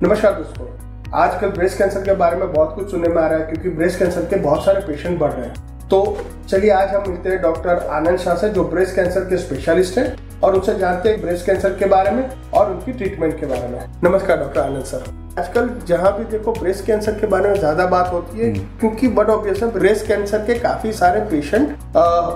नमस्कार दोस्तों, आजकल ब्रेस्ट कैंसर के बारे में बहुत कुछ सुनने में आ रहा है क्योंकि ब्रेस्ट कैंसर के बहुत सारे पेशेंट बढ़ रहे हैं। तो चलिए आज हम मिलते हैं डॉक्टर आनंद शाह से, जो ब्रेस्ट कैंसर के स्पेशलिस्ट हैं, और उनसे जानते हैं ब्रेस्ट कैंसर के बारे में और उनकी ट्रीटमेंट के बारे में। नमस्कार डॉक्टर आनंद सर। आजकल जहाँ भी देखो ब्रेस्ट कैंसर के बारे में ज्यादा बात होती है क्योंकि बट ऑब्वियस है ब्रेस्ट कैंसर के काफी सारे पेशेंट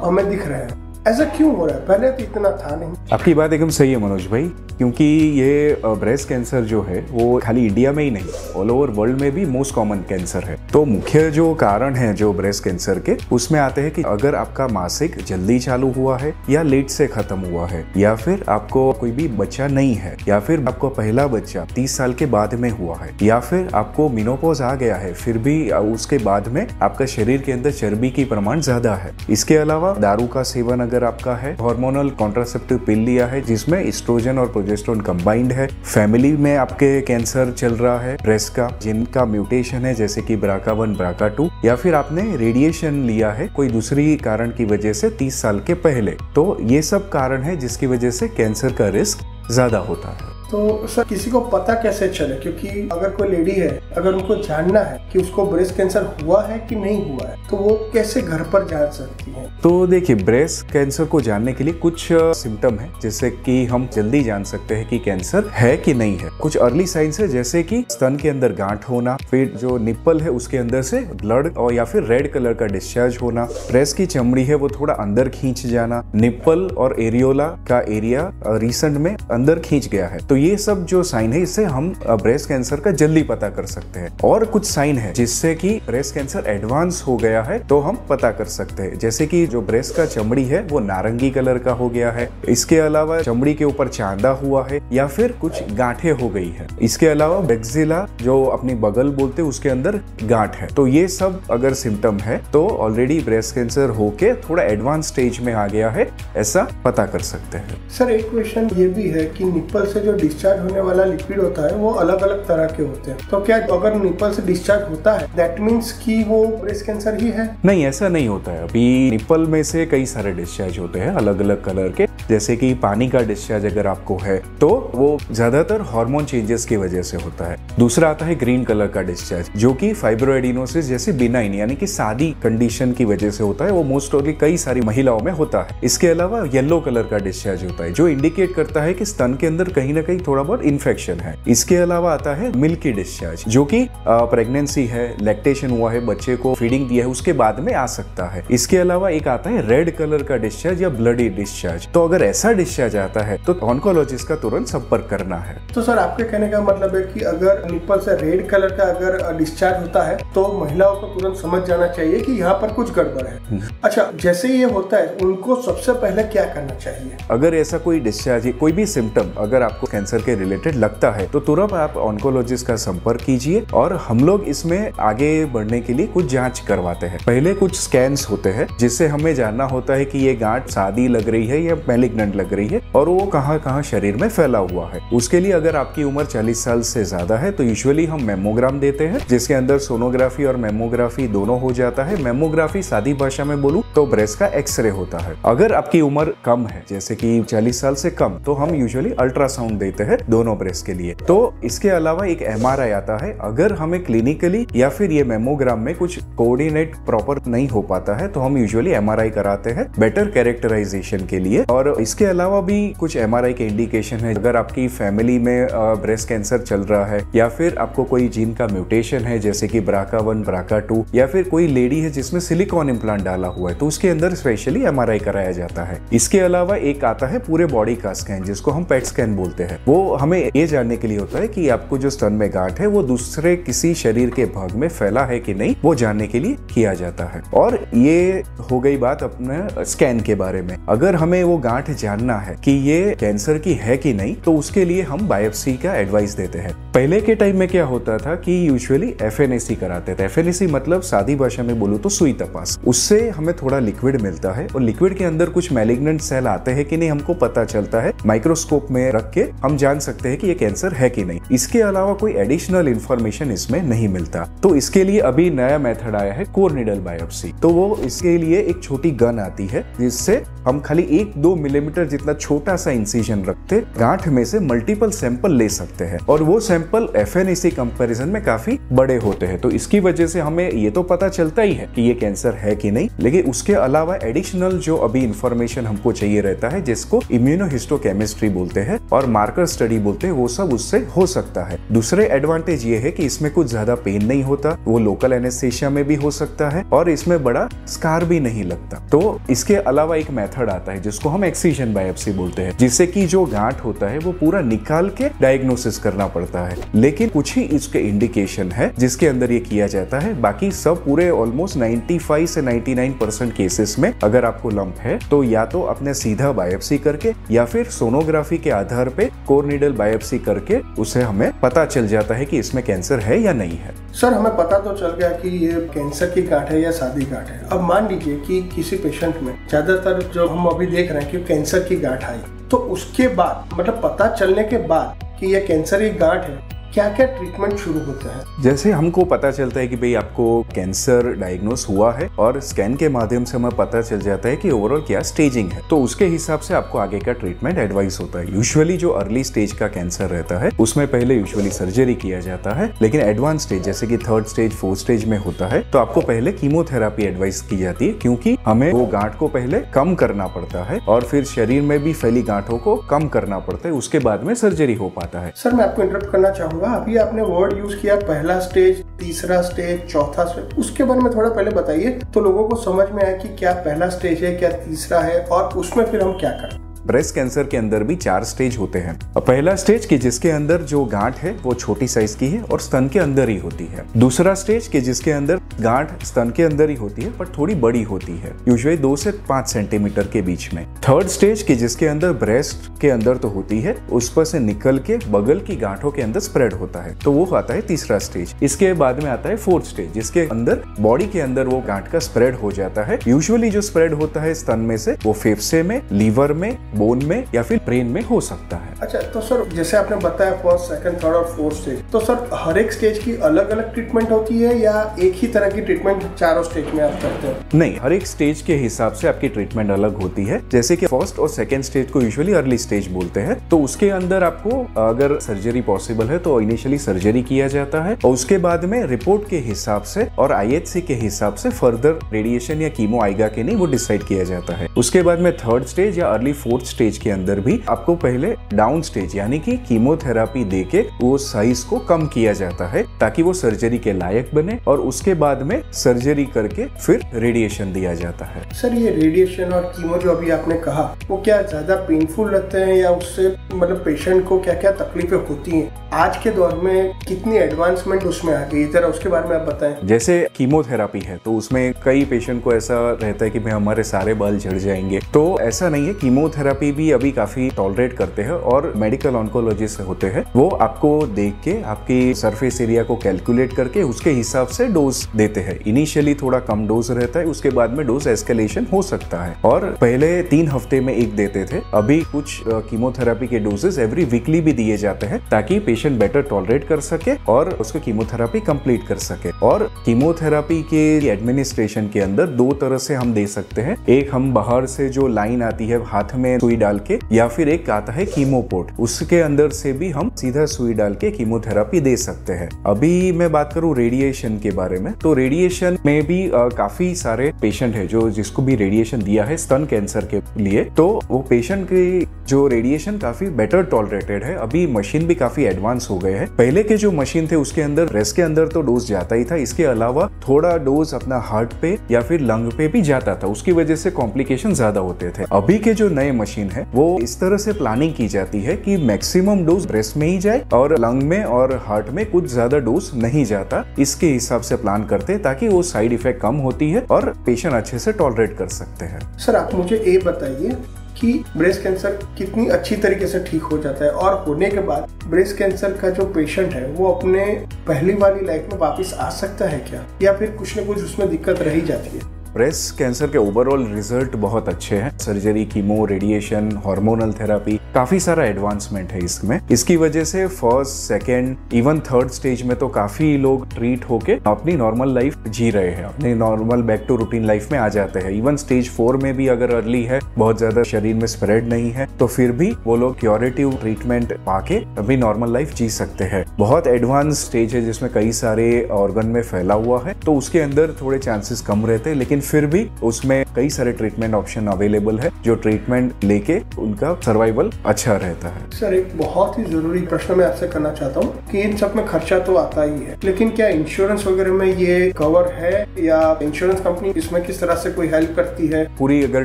हमें दिख रहे हैं। ऐसा क्यों हो रहा है? पहले तो इतना था नहीं। आपकी बात एकदम सही है मनोज भाई, क्योंकि ये ब्रेस्ट कैंसर जो है वो खाली इंडिया में ही नहीं, ऑल ओवर वर्ल्ड में भी मोस्ट कॉमन कैंसर है। तो मुख्य जो कारण है जो ब्रेस्ट कैंसर के, उसमें आते हैं कि अगर आपका मासिक जल्दी चालू हुआ है या लेट से खत्म हुआ है, या फिर आपको कोई भी बच्चा नहीं है, या फिर आपको पहला बच्चा 30 साल के बाद में हुआ है, या फिर आपको मेनोपॉज आ गया है फिर भी उसके बाद में आपका शरीर के अंदर चर्बी की प्रमाण ज्यादा है। इसके अलावा दारू का सेवन अगर आपका है, हार्मोनल कॉन्ट्रासेप्टिव पिल लिया है जिसमें एस्ट्रोजन और प्रोजेस्टेरोन कंबाइंड है, फैमिली में आपके कैंसर चल रहा है ब्रेस्ट का जिनका म्यूटेशन है जैसे कि BRCA1 BRCA2, या फिर आपने रेडिएशन लिया है कोई दूसरी कारण की वजह से 30 साल के पहले, तो ये सब कारण है जिसकी वजह से कैंसर का रिस्क ज्यादा होता है। तो सर किसी को पता कैसे चले, क्योंकि अगर कोई लेडी है, अगर उनको जानना है कि उसको ब्रेस्ट कैंसर हुआ है कि नहीं हुआ है, तो वो कैसे घर पर जान सकती है? तो देखिए, ब्रेस्ट कैंसर को जानने के लिए कुछ सिम्टम है जिससे कि हम जल्दी जान सकते हैं कि कैंसर है कि नहीं है। कुछ अर्ली साइंस है जैसे कि स्तन के अंदर गांठ होना, फिर जो निप्पल है उसके अंदर से ब्लड और या फिर रेड कलर का डिस्चार्ज होना, ब्रेस्ट की चमड़ी है वो थोड़ा अंदर खींच जाना, निप्पल और एरियोला का एरिया रिसेंट में अंदर खींच गया है। तो ये सब जो साइन है इससे हम ब्रेस्ट कैंसर का जल्दी पता कर सकते हैं। और कुछ साइन है जिससे कि ब्रेस्ट कैंसर एडवांस हो गया है तो हम पता कर सकते हैं, जैसे कि जो ब्रेस्ट का चमड़ी है वो नारंगी कलर का हो गया है, इसके अलावा चमड़ी के ऊपर चांदा हुआ है, या फिर कुछ गांठें हो गई है, इसके अलावा बैक्सिला जो अपनी बगल बोलते हैं उसके अंदर गांठ है। तो ये सब अगर सिम्टम है तो ऑलरेडी ब्रेस्ट कैंसर होके थोड़ा एडवांस स्टेज में आ गया है, ऐसा पता कर सकते हैं। सर एक क्वेश्चन ये भी है कि निप्पल से जो डिस्चार्ज होने वाला लिक्विड होता है वो अलग अलग तरह के होते हैं, तो क्या अगर निप्पल से डिस्चार्ज होता है दैट मीन्स कि वो ब्रेस्ट कैंसर ही है? नहीं, ऐसा नहीं होता है। अभी निप्पल में से कई सारे डिस्चार्ज होते हैं अलग अलग कलर के, जैसे कि पानी का डिस्चार्ज अगर आपको है तो वो ज्यादातर हार्मोन चेंजेस की वजह से होता है। दूसरा आता है ग्रीन कलर का डिस्चार्ज जो कि फाइब्रोएडिनोसिस जैसी बिनाइन यानी कि सादी कंडीशन की वजह से होता है, वो मोस्ट ऑफली कई सारी महिलाओं में होता है। इसके अलावा येलो कलर का डिस्चार्ज होता है जो इंडिकेट करता है कि स्तन के अंदर कहीं ना कहीं थोड़ा बहुत इन्फेक्शन है। इसके अलावा आता है मिल्की डिस्चार्ज जो कि प्रेगनेंसी है, लैक्टेशन हुआ है, बच्चे को फीडिंग दिया है उसके बाद में आ सकता है। इसके अलावा एक आता है रेड कलर का डिस्चार्ज या ब्लडी डिस्चार्ज। तो अगर ऐसा डिस्चार्ज आता है तो ऑन्कोलॉजिस्ट का तुरंत संपर्क करना है। तो सर आपके कहने का मतलब है कि अगर निप्पल से रेड कलर का अगर डिस्चार्ज होता है तो महिलाओं को तुरंत समझ जाना चाहिए कि यहाँ पर कुछ गड़बड़ है। अच्छा, जैसे ये होता है उनको सबसे पहले क्या करना चाहिए? अगर ऐसा कोई डिस्चार्ज, कोई भी सिम्टम अगर आपको कैंसर के रिलेटेड लगता है तो तुरंत आप ऑन्कोलॉजिस्ट का संपर्क कीजिए, और हम लोग इसमें आगे बढ़ने के लिए कुछ जांच करवाते हैं। पहले कुछ स्कैन्स होते हैं जिससे हमें जानना होता है कि ये गांठ सादी लग रही है या मैलिग्नेंट लग रही है और वो कहाँ कहाँ शरीर में फैला हुआ है। उसके लिए अगर आपकी उम्र 40 साल से ज्यादा है तो यूजुअली हम मेमोग्राम देते हैं जिसके अंदर सोनोग्राफी और मेमोग्राफी दोनों हो जाता है। मेमोग्राफी सादी भाषा में बोलूं तो ब्रेस्ट का एक्सरे होता है। अगर आपकी उम्र कम है जैसे कि 40 साल से कम तो हम यूजुअली अल्ट्रासाउंड देते हैं दोनों ब्रेस्ट के लिए। तो इसके अलावा एक MRI आता है। अगर हमें क्लिनिकली या फिर ये मेमोग्राम में कुछ कोऑर्डिनेट प्रॉपर नहीं हो पाता है तो हम यूजुअली MRI कराते हैं बेटर कैरेक्टराइजेशन के लिए। और इसके अलावा भी कुछ MRI के इंडिकेशन है। अगर आपकी फैमिली में ब्रेस्ट कैंसर चल रहा है या फिर आपको कोई जीन का म्यूटेशन है जैसे कि BRCA1 BRCA2, या फिर कोई लेडी है जिसमें सिलिकॉन इम्प्लांट डाला हुआ है तो उसके अंदर स्पेशली MRI कराया जाता है। इसके अलावा एक आता है पूरे बॉडी का स्कैन जिसको हम पेट स्कैन बोलते हैं। वो हमें ये जानने के लिए होता है कि आपको जो स्तन में गांठ है वो दूसरे किसी शरीर के भाग में फैला है कि नहीं, वो जानने के लिए किया जाता है। और ये हो गई बात अपने स्कैन के बारे में। अगर हमें वो गांठ जानना है कि ये कैंसर की है कि नहीं तो उसके लिए हम बायोप्सी का एडवाइस देते हैं। पहले के टाइम में क्या होता था कि यूजुअली FNAC कराते थे। FNAC मतलब सादी भाषा में बोलूं तो सुई तपास। उससे हमें थोड़ा लिक्विड मिलता है और लिक्विड के अंदर कुछ मैलिग्नेंट सेल आते हैं कि नहीं हमको पता चलता है। माइक्रोस्कोप में रख के हम जान सकते हैं कि ये कैंसर है कि नहीं। इसके अलावा कोई एडिशनल इंफॉर्मेशन इसमें नहीं मिलता। तो इसके लिए अभी नया मेथड आया है कोर नीडल बायोप्सी। तो वो इसके लिए एक छोटी गन आती है जिससे हम खाली 1-2 मिली मिलीमीटर जितना छोटा सा इंसिजन रखते गांठ में से मल्टीपल सैंपल ले सकते हैं और वो सैंपल FNAC कंपैरिजन में काफी बड़े होते हैं। तो इसकी वजह से हमें ये तो पता चलता ही है कि ये कैंसर है कि नहीं, लेकिन उसके अलावा एडिशनल जो अभी इंफॉर्मेशन हमको चाहिए रहता है जिसको इम्यूनोहिस्टोकेमिस्ट्री बोलते हैं और मार्कर स्टडी बोलते हैं, वो सब उससे हो सकता है। दूसरे एडवांटेज ये है कि इसमें कुछ ज्यादा पेन नहीं होता, वो लोकल एनेस्थेसिया में भी हो सकता है और इसमें बड़ा स्कार भी नहीं लगता। तो इसके अलावा एक मेथड आता है जिसको हम एक्सीजन बायोप्सी बोलते हैं, जिससे कि जो गांठ होता है वो पूरा निकाल के डायग्नोसिस करना पड़ता है। लेकिन कुछ ही इसके इंडिकेशन है जिसके अंदर ये किया जाता है, बाकी सब पूरे ऑलमोस्ट 95 से 99% केसेस में अगर आपको लंप है तो या तो अपने सीधा बायोप्सी करके या फिर सोनोग्राफी के आधार पे कोर नीडल बायोप्सी करके उसे हमें पता चल जाता है कि इसमें कैंसर है या नहीं है। सर हमें पता तो चल गया कि ये कैंसर की गांठ है या सादी गांठ है। अब मान लीजिए कि किसी पेशेंट में ज्यादातर जो हम अभी देख रहे हैं कि कैंसर की गांठ आई, तो उसके बाद मतलब पता चलने के बाद कि ये कैंसर की गांठ है, क्या क्या ट्रीटमेंट शुरू होते हैं? जैसे हमको पता चलता है कि भाई आपको कैंसर डायग्नोस हुआ है और स्कैन के माध्यम से हमें पता चल जाता है कि ओवरऑल क्या स्टेजिंग है, तो उसके हिसाब से आपको आगे का ट्रीटमेंट एडवाइस होता है। यूजुअली जो अर्ली स्टेज का कैंसर रहता है उसमें पहले यूजुअली सर्जरी किया जाता है, लेकिन एडवांस स्टेज जैसे कि 3rd स्टेज 4th स्टेज में होता है तो आपको पहले कीमोथेरापी एडवाइस की जाती है, क्योंकि हमें वो गांठ को पहले कम करना पड़ता है और फिर शरीर में भी फैली गांठों को कम करना पड़ता है, उसके बाद में सर्जरी हो पाता है। सर मैं आपको इंटरप्ट करना चाहूंगा, अभी आपने वर्ड यूज किया पहला स्टेज, तीसरा स्टेज, चौथा स्टेज, उसके बारे में थोड़ा पहले बताइए तो लोगों को समझ में आए कि क्या पहला स्टेज है, क्या तीसरा है और उसमें फिर हम क्या करें। ब्रेस्ट कैंसर के अंदर भी 4 स्टेज होते हैं। पहला स्टेज कि जिसके अंदर जो गांठ है वो छोटी साइज की है और स्तन के अंदर ही होती है। दूसरा स्टेज कि जिसके अंदर गांठ स्तन के अंदर ही होती है पर थोड़ी बड़ी होती है, यूजुअली 2 से 5 सेंटीमीटर के बीच में। 3rd स्टेज कि जिसके अंदर ब्रेस्ट के अंदर तो होती है, उस पर से निकल के बगल की गांठों के अंदर स्प्रेड होता है, तो वो आता है तीसरा स्टेज। इसके बाद में आता है 4th स्टेज जिसके अंदर बॉडी के अंदर वो गांठ का स्प्रेड हो जाता है। यूजुअली जो स्प्रेड होता है स्तन में से वो फेफड़े में, लीवर में, बोन में या फिर ब्रेन में हो सकता है। अच्छा, तो सर जैसे आपने बताया 1st, 2nd, 3rd और 4th स्टेज, तो सर हर एक स्टेज की अलग अलग ट्रीटमेंट होती है या एक ही तरह की ट्रीटमेंट चारों स्टेज में आप करते हैं? नहीं, हर एक स्टेज के हिसाब से आपकी ट्रीटमेंट अलग होती है। जैसे कि 1st और 2nd स्टेज को यूजुअली अर्ली स्टेज बोलते हैं, तो उसके अंदर आपको अगर सर्जरी पॉसिबल है तो इनिशियली सर्जरी किया जाता है और उसके बाद में रिपोर्ट के हिसाब से और IHC के हिसाब से फर्दर रेडिएशन या कीमो आएगा कि नहीं वो डिसाइड किया जाता है। उसके बाद में 3rd स्टेज या अर्ली 4th स्टेज के अंदर भी आपको पहले डाउन स्टेज यानी कि कीमोथेरापी देके वो साइज को कम किया जाता है ताकि वो सर्जरी के लायक बने और उसके बाद में सर्जरी करके फिर रेडिएशन दिया जाता है। सर ये रेडिएशन और कीमो जो अभी आपने कहा वो क्या ज्यादा पेनफुल रहते हैं या उससे मतलब पेशेंट को क्या क्या तकलीफें होती हैं? आज के दौर में कितनी एडवांसमेंट उसमें आ गई, जरा उसके बारे में आप बताएं। जैसे कीमोथेरापी है तो उसमें कई पेशेंट को ऐसा रहता है कि भाई हमारे सारे बाल झड़ जाएंगे, तो ऐसा नहीं है। कीमोथेरापी भी अभी काफी टॉलरेट करते हैं और मेडिकल ऑन्कोलॉजिस्ट होते हैं, वो आपको देख के आपकी सरफेस एरिया को कैलकुलेट करके उसके हिसाब से डोज देते हैं। इनिशियली थोड़ा कम डोज रहता है, उसके बाद में डोज एस्केलेशन हो सकता है और पहले 3 हफ्ते में एक देते थे, अभी कुछ कीमोथेरापी के डोजेस एवरी वीकली भी दिए जाते हैं ताकि पेशेंट बेटर टॉलरेट कर सके और उसको कीमोथेरापी कंप्लीट कर सके। और कीमोथेरापी के एडमिनिस्ट्रेशन के अंदर 2 तरह से हम दे सकते हैं, एक हम बाहर से जो लाइन आती है हाथ में सुई डाल के, या फिर एक आता है कीमोपोर्ट, उसके अंदर से भी हम सीधा सुई डाल के कीमोथेरापी दे सकते हैं। अभी मैं बात करूं रेडिएशन के बारे में, तो रेडिएशन में भी काफी सारे पेशेंट है जो जिसको भी रेडिएशन दिया है स्तन कैंसर के लिए, तो वो पेशेंट की जो रेडिएशन काफी बेटर टॉलरेटेड है। अभी मशीन भी काफी एडवांस हो गए हैं। पहले के जो मशीन थे उसके अंदर ब्रेस्ट के अंदर तो डोज जाता ही था, इसके अलावा थोड़ा डोज अपना हार्ट पे या फिर लंग पे भी जाता था, उसकी वजह से कॉम्प्लिकेशन ज्यादा होते थे। अभी के जो नए मशीन है वो इस तरह से प्लानिंग की जाती है कि मैक्सिमम डोज ब्रेस्ट में ही जाए और लंग में और हार्ट में कुछ ज्यादा डोज नहीं जाता, इसके हिसाब से प्लान करते हैं ताकि वो साइड इफेक्ट कम होती है और पेशेंट अच्छे से टॉलरेट कर सकते हैं। सर आप मुझे ये बताइए कि ब्रेस्ट कैंसर कितनी अच्छी तरीके से ठीक हो जाता है और होने के बाद ब्रेस्ट कैंसर का जो पेशेंट है वो अपने पहली वाली लाइफ में वापस आ सकता है क्या, या फिर कुछ न कुछ उसमें दिक्कत रही जाती है? ब्रेस्ट कैंसर के ओवरऑल रिजल्ट बहुत अच्छे हैं। Surgery, chemo, radiation, hormonal therapy, काफी सारा एडवांसमेंट है इसमें। इसकी वजह से first, second, even third stage में तो काफी लोग ट्रीट होके अपनी नॉर्मल लाइफ जी रहे हैं, अपने normal back to routine life में आ जाते हैं। इवन स्टेज 4 में भी अगर अर्ली है, बहुत ज्यादा शरीर में स्प्रेड नहीं है, तो फिर भी वो लोग क्योरेटिव ट्रीटमेंट पाके अपनी नॉर्मल लाइफ जी सकते हैं। बहुत एडवांस स्टेज है जिसमें कई सारे ऑर्गन में फैला हुआ है, तो उसके अंदर थोड़े चांसेस कम रहते हैं, लेकिन फिर भी उसमें कई सारे ट्रीटमेंट ऑप्शन अवेलेबल है, जो ट्रीटमेंट लेके उनका सर्वाइवल अच्छा रहता है। सर, एक बहुत ही जरूरी प्रश्न मैं आपसे करना चाहता हूँ कि इन सब में खर्चा तो आता ही है, लेकिन क्या इंश्योरेंस वगैरह में ये कवर है, या इंश्योरेंस कंपनी इसमें किस तरह से कोई हेल्प करती है? पूरी अगर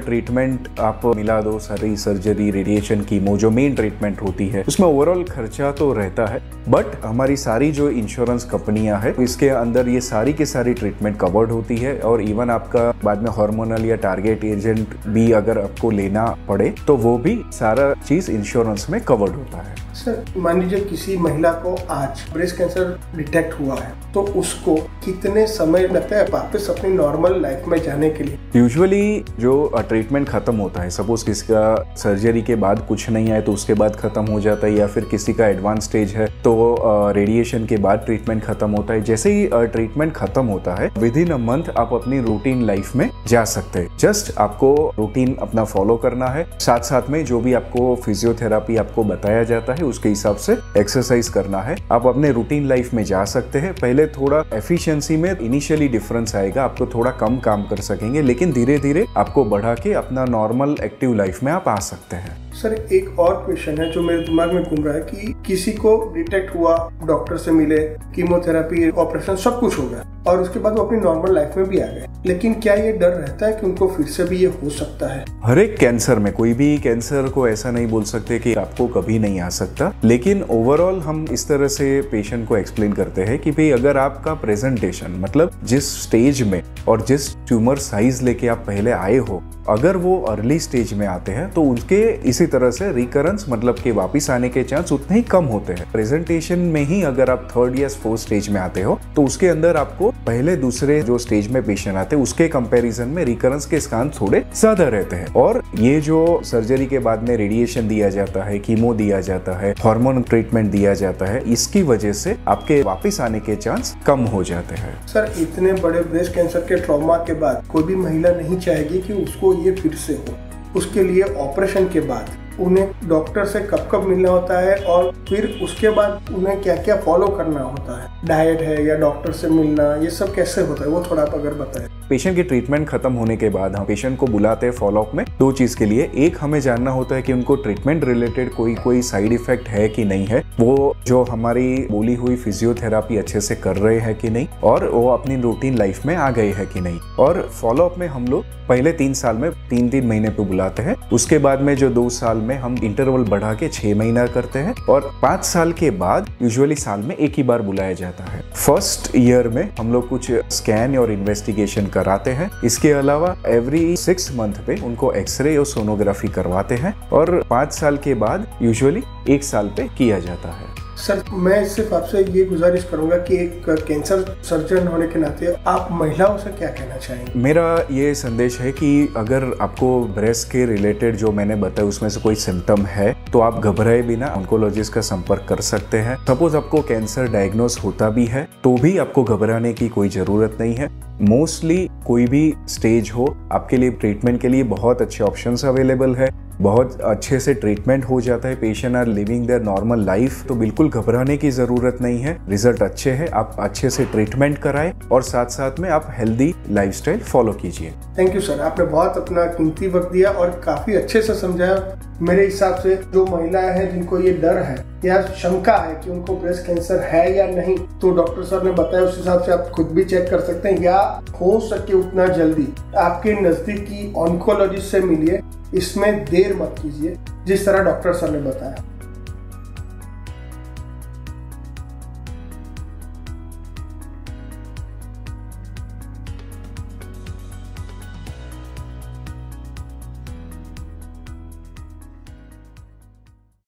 ट्रीटमेंट आप मिला दो, सारी सर्जरी, रेडिएशन, कीमो, जो मेन ट्रीटमेंट होती है, उसमें ओवरऑल खर्चा तो रहता है, बट हमारी सारी जो इंश्योरेंस कंपनियां हैं इसके अंदर ये सारी की सारी ट्रीटमेंट कवर्ड होती है। और इवन आपका बाद में हार्मोनल या टारगेट एजेंट भी अगर आपको लेना पड़े तो वो भी सारा चीज इंश्योरेंस में कवर्ड होता है। सर, मान लीजिए किसी महिला को आज ब्रेस्ट कैंसर डिटेक्ट हुआ है, तो उसको कितने समय लगता है वापस अपनी नॉर्मल लाइफ में जाने के लिए? यूजुअली जो ट्रीटमेंट खत्म होता है, सपोज किसी का सर्जरी के बाद कुछ नहीं आए तो उसके बाद खत्म हो जाता है, या फिर किसी का एडवांस स्टेज है तो रेडिएशन के बाद ट्रीटमेंट खत्म होता है। जैसे ही ट्रीटमेंट खत्म होता है, विद इन अ मंथ आप अपनी रूटीन लाइफ में जा सकते हैं। जस्ट आपको रूटीन अपना फॉलो करना है, साथ साथ में जो भी आपको फिजियोथेरापी आपको बताया जाता है उसके हिसाब से एक्सरसाइज करना है। आप अपने रूटीन लाइफ में जा सकते हैं। पहले थोड़ा एफिशिएंसी में इनिशियली डिफरेंस आएगा, आपको थोड़ा कम काम कर सकेंगे, लेकिन धीरे धीरे आपको बढ़ा के अपना नॉर्मल एक्टिव लाइफ में आप आ सकते हैं। सर, एक और क्वेश्चन है जो मेरे दिमाग में घूम रहा है कि किसी को डिटेक्ट हुआ, डॉक्टर से मिले, कीमोथेरेपी, ऑपरेशन सब कुछ हो गया और उसके बाद वो अपनी नॉर्मल लाइफ में भी आ गए, लेकिन क्या ये डर रहता है कि उनको फिर से भी ये हो सकता है? हर एक कैंसर में, कोई भी कैंसर को ऐसा नहीं बोल सकते कि आपको कभी नहीं आ सकता, लेकिन ओवरऑल हम इस तरह से पेशेंट को एक्सप्लेन करते हैं कि भाई अगर आपका प्रेजेंटेशन, मतलब जिस स्टेज में और जिस ट्यूमर साइज लेके आप पहले आए हो, अगर वो अर्ली स्टेज में आते हैं तो उनके इसी तरह से रिकरेंस, मतलब कि वापिस आने के चांस उतने ही कम होते हैं। प्रेजेंटेशन में ही अगर आप 3rd या 4th स्टेज में आते हो तो उसके अंदर आपको पहले दूसरे जो स्टेज में पेशेंट आते हैं उसके कंपैरिजन में रिकरेंस के चांस थोड़े ज्यादा रहते हैं। और ये जो सर्जरी के बाद में रेडिएशन दिया जाता है, कीमो दिया जाता है, हार्मोन ट्रीटमेंट दिया जाता है, इसकी वजह से आपके वापिस आने के चांस कम हो जाते हैं। सर, इतने बड़े ब्रेस्ट कैंसर के ट्रॉमा के बाद कोई भी महिला नहीं चाहेगी कि उसको ये फिर से हो। उसके लिए ऑपरेशन के बाद उन्हें डॉक्टर से कब कब मिलना होता है, और फिर उसके बाद उन्हें क्या क्या फॉलो करना होता है? डाइट है या डॉक्टर से मिलना, ये सब कैसे होता है, वो थोड़ा आप अगर बताएं। पेशेंट की ट्रीटमेंट खत्म होने के बाद हम पेशेंट को बुलाते हैं फॉलोअप में 2 चीज के लिए। एक, हमें जानना होता है कि उनको ट्रीटमेंट रिलेटेड कोई साइड इफेक्ट है कि नहीं है, वो जो हमारी बोली हुई फिजियोथेरापी अच्छे से कर रहे हैं कि नहीं, और वो अपनी रूटीन लाइफ में आ गए हैं कि नहीं। और फॉलोअप में हम लोग पहले 3 साल में 3-3 महीने पे बुलाते हैं, उसके बाद में जो 2 साल में हम इंटरवल बढ़ा के 6 महीना करते हैं, और 5 साल के बाद यूजुअली साल में 1 ही बार बुलाया जाता है। फर्स्ट ईयर में हम लोग कुछ स्कैन और इन्वेस्टिगेशन कराते हैं। इसके अलावा एवरी 6 मंथ पे उनको एक्सरे और सोनोग्राफी करवाते हैं, और 5 साल के बाद यूजुअली 1 साल पे किया जाता है। सर, मैं सिर्फ आपसे ये गुजारिश करूंगा कि एक कैंसर सर्जन होने के नाते आप महिलाओं से क्या कहना चाहेंगे? मेरा ये संदेश है कि अगर आपको ब्रेस्ट के रिलेटेड जो मैंने बताया उसमें से कोई सिम्टम है तो आप घबराए बिना ऑन्कोलॉजिस्ट का संपर्क कर सकते हैं। सपोज आपको कैंसर डायग्नोस होता भी है तो भी आपको घबराने की कोई जरूरत नहीं है। मोस्टली कोई भी स्टेज हो, आपके लिए ट्रीटमेंट के लिए बहुत अच्छे ऑप्शंस अवेलेबल है, बहुत अच्छे से ट्रीटमेंट हो जाता है, patient are living their normal life, तो बिल्कुल घबराने की जरूरत नहीं है। रिजल्ट अच्छे हैं, आप अच्छे से ट्रीटमेंट कराएं और साथ साथ में आप हेल्दी लाइफस्टाइल फॉलो कीजिए। थैंक यू सर, आपने बहुत अपना कीमती वक्त दिया और काफी अच्छे से समझाया। मेरे हिसाब से जो महिलाएं हैं जिनको ये डर है या शंका है कि उनको ब्रेस्ट कैंसर है या नहीं, तो डॉक्टर साहब ने बताया उस हिसाब से आप खुद भी चेक कर सकते हैं, या हो सके उतना जल्दी आपके नजदीकी ऑन्कोलॉजिस्ट से मिलिए। इसमें देर मत कीजिए, जिस तरह डॉक्टर साहब ने बताया।